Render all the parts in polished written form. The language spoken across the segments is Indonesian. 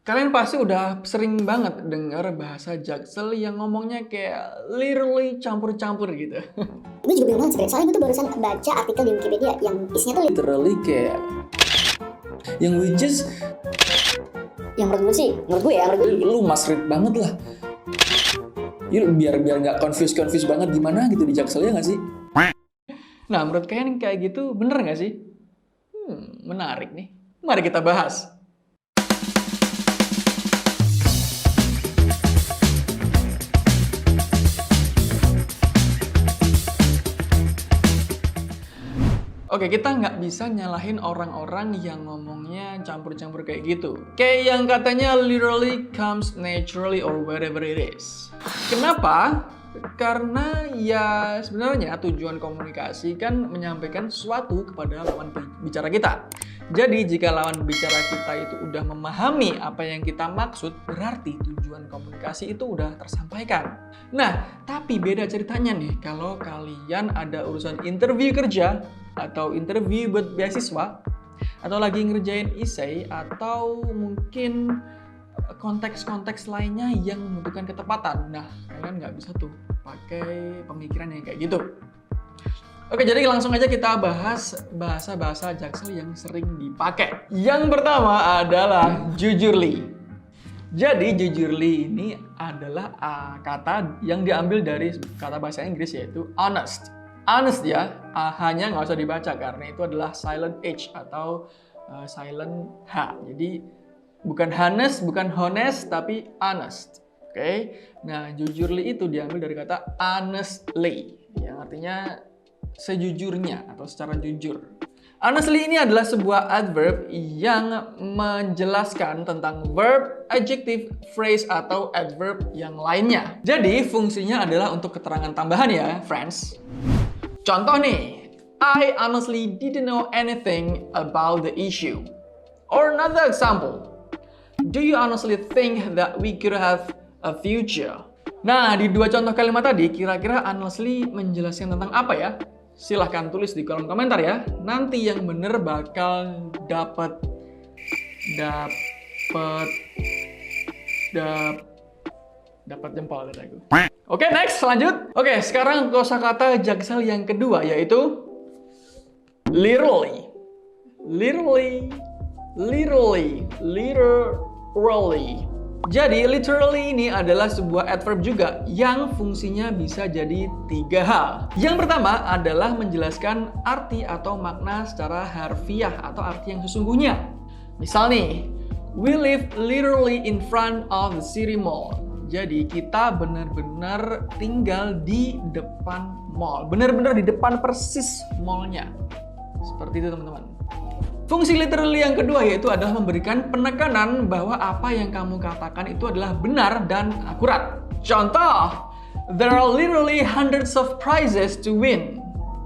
Kalian pasti udah sering banget dengar bahasa Jaksel yang ngomongnya kayak literally campur-campur gitu. Gue juga bingung banget sebenarnya, soalnya gue tuh barusan baca artikel di Wikipedia yang isinya tuh Literally kayak yang which is yang menurut gue ya, lu masrit banget lah. Biar nggak confuse banget gimana gitu di Jaksel ya nggak sih? Nah, menurut kalian kayak gitu bener nggak sih? Menarik nih. Mari kita bahas. Oke, kita nggak bisa nyalahin orang-orang yang ngomongnya campur-campur kayak gitu. Kayak yang katanya literally comes naturally or whatever it is. Kenapa? Karena ya sebenarnya tujuan komunikasi kan menyampaikan sesuatu kepada lawan bicara kita. Jadi jika lawan bicara kita itu udah memahami apa yang kita maksud, berarti tujuan komunikasi itu udah tersampaikan. Nah, tapi beda ceritanya nih kalau kalian ada urusan interview kerja atau interview buat beasiswa atau lagi ngerjain essay atau mungkin konteks-konteks lainnya yang membutuhkan ketepatan. Nah, kalian nggak bisa tuh pakai pemikiran yang kayak gitu. Oke, jadi langsung aja kita bahas bahasa-bahasa Jaksel yang sering dipakai. Yang pertama adalah jujurly. Jadi jujurly ini adalah kata yang diambil dari kata bahasa Inggris yaitu honest. Honest ya, hanya nggak usah dibaca karena itu adalah silent H atau silent H. Jadi bukan honest, bukan honest, tapi honest. Oke, nah jujurly itu diambil dari kata honestly, yang artinya sejujurnya atau secara jujur. Honestly ini adalah sebuah adverb yang menjelaskan tentang verb, adjective, phrase, atau adverb yang lainnya. Jadi fungsinya adalah untuk keterangan tambahan ya, friends. Contoh nih, I honestly didn't know anything about the issue. Or another example, do you honestly think that we could have a future? Nah, di dua contoh kalimat tadi, kira-kira honestly menjelaskan tentang apa ya? Silahkan tulis di kolom komentar ya. Nanti yang bener bakal dapat jempol dari aku. Oke, next, lanjut. Oke, sekarang kosakata Jaksel yang kedua yaitu literally. Jadi, literally ini adalah sebuah adverb juga yang fungsinya bisa jadi tiga hal. Yang pertama adalah menjelaskan arti atau makna secara harfiah atau arti yang sesungguhnya. Misal nih, we live literally in front of the city mall. Jadi, kita benar-benar tinggal di depan mall. Benar-benar di depan persis mallnya. Seperti itu, teman-teman. Fungsi literally yang kedua yaitu adalah memberikan penekanan bahwa apa yang kamu katakan itu adalah benar dan akurat. Contoh, there are literally hundreds of prizes to win.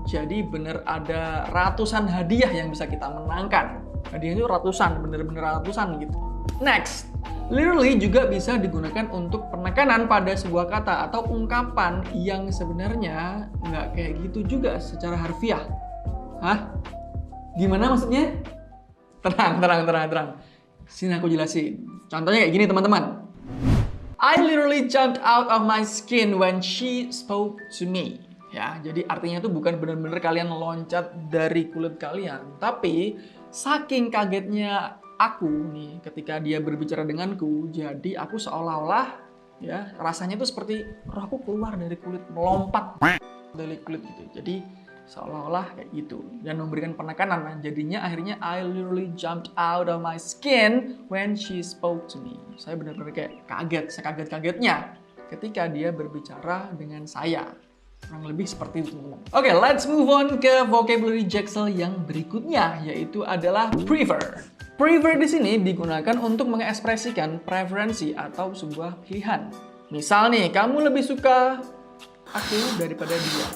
Jadi benar ada ratusan hadiah yang bisa kita menangkan. Hadiahnya itu ratusan, benar-benar ratusan gitu. Next, literally juga bisa digunakan untuk penekanan pada sebuah kata atau ungkapan yang sebenarnya nggak kayak gitu juga secara harfiah. Hah? Gimana maksudnya? Tenang. Sini aku jelasin. Contohnya kayak gini teman-teman. I literally jumped out of my skin when she spoke to me. Ya, jadi artinya itu bukan benar-benar kalian loncat dari kulit kalian, tapi saking kagetnya aku nih ketika dia berbicara denganku, jadi aku seolah-olah ya rasanya itu seperti rohku keluar dari kulit, melompat dari kulit gitu. Jadi seolah-olah kayak gitu dan memberikan penekanan. Nah, jadinya akhirnya I literally jumped out of my skin when she spoke to me. Saya benar-benar kayak kaget, sekaget-kagetnya ketika dia berbicara dengan saya. Kurang lebih seperti itu, teman-teman. Oke, let's move on ke vocabulary Jaksel yang berikutnya, yaitu adalah prefer. Prefer di sini digunakan untuk mengekspresikan preferensi atau sebuah pilihan. Misal nih, kamu lebih suka aku daripada dia.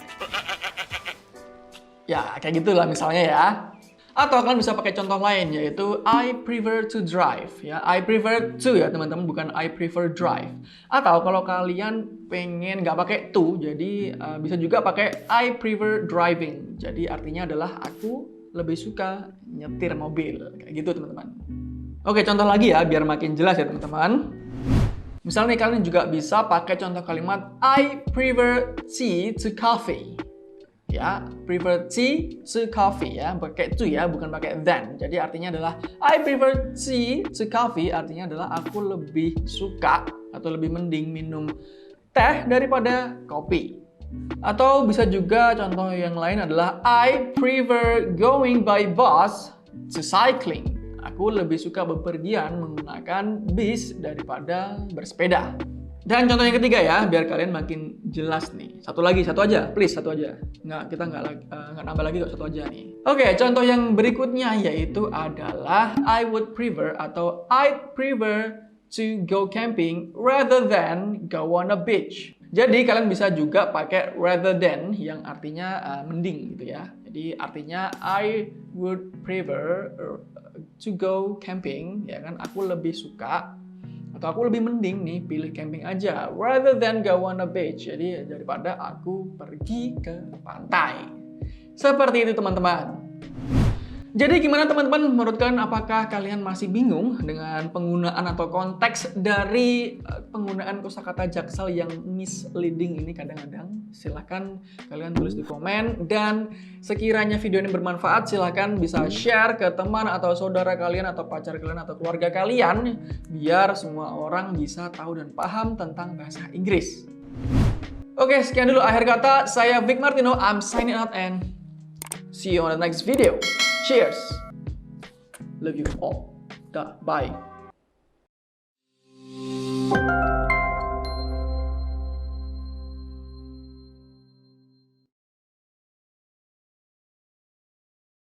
Ya, kayak gitulah misalnya ya. Atau kalian bisa pakai contoh lain yaitu I prefer to drive ya. I prefer to ya teman-teman, bukan I prefer drive. Atau kalau kalian pengen nggak pakai to, jadi bisa juga pakai I prefer driving. Jadi artinya adalah aku lebih suka nyetir mobil. Kayak gitu teman-teman. Oke, contoh lagi ya, biar makin jelas ya teman-teman. Misalnya nih, kalian juga bisa pakai contoh kalimat I prefer tea to coffee. Ya, prefer tea to coffee ya, pakai to ya, bukan pakai than. Jadi artinya adalah I prefer tea to coffee, artinya adalah aku lebih suka atau lebih mending minum teh daripada kopi. Atau bisa juga contoh yang lain adalah I prefer going by bus to cycling. Aku lebih suka bepergian menggunakan bis daripada bersepeda. Dan contoh yang ketiga ya, biar kalian makin jelas nih. Satu aja, please satu aja. Kita nggak nambah lagi kok, satu aja nih. Oke, contoh yang berikutnya yaitu adalah I would prefer atau I'd prefer to go camping rather than go on a beach. Jadi kalian bisa juga pakai rather than yang artinya mending gitu ya. Jadi artinya I would prefer to go camping, ya kan? Aku lebih suka atau aku lebih mending nih pilih camping aja rather than go on a beach. Jadi daripada aku pergi ke pantai. Seperti itu teman-teman. Jadi gimana teman-teman, menurut kalian apakah kalian masih bingung dengan penggunaan atau konteks dari penggunaan kosakata Jaksel yang misleading ini kadang-kadang? Silahkan kalian tulis di komen, dan sekiranya video ini bermanfaat silahkan bisa share ke teman atau saudara kalian atau pacar kalian atau keluarga kalian biar semua orang bisa tahu dan paham tentang bahasa Inggris. Oke, sekian dulu akhir kata. Saya Vic Martino, I'm signing out and see you on the next video. Cheers. Love you all. Bye.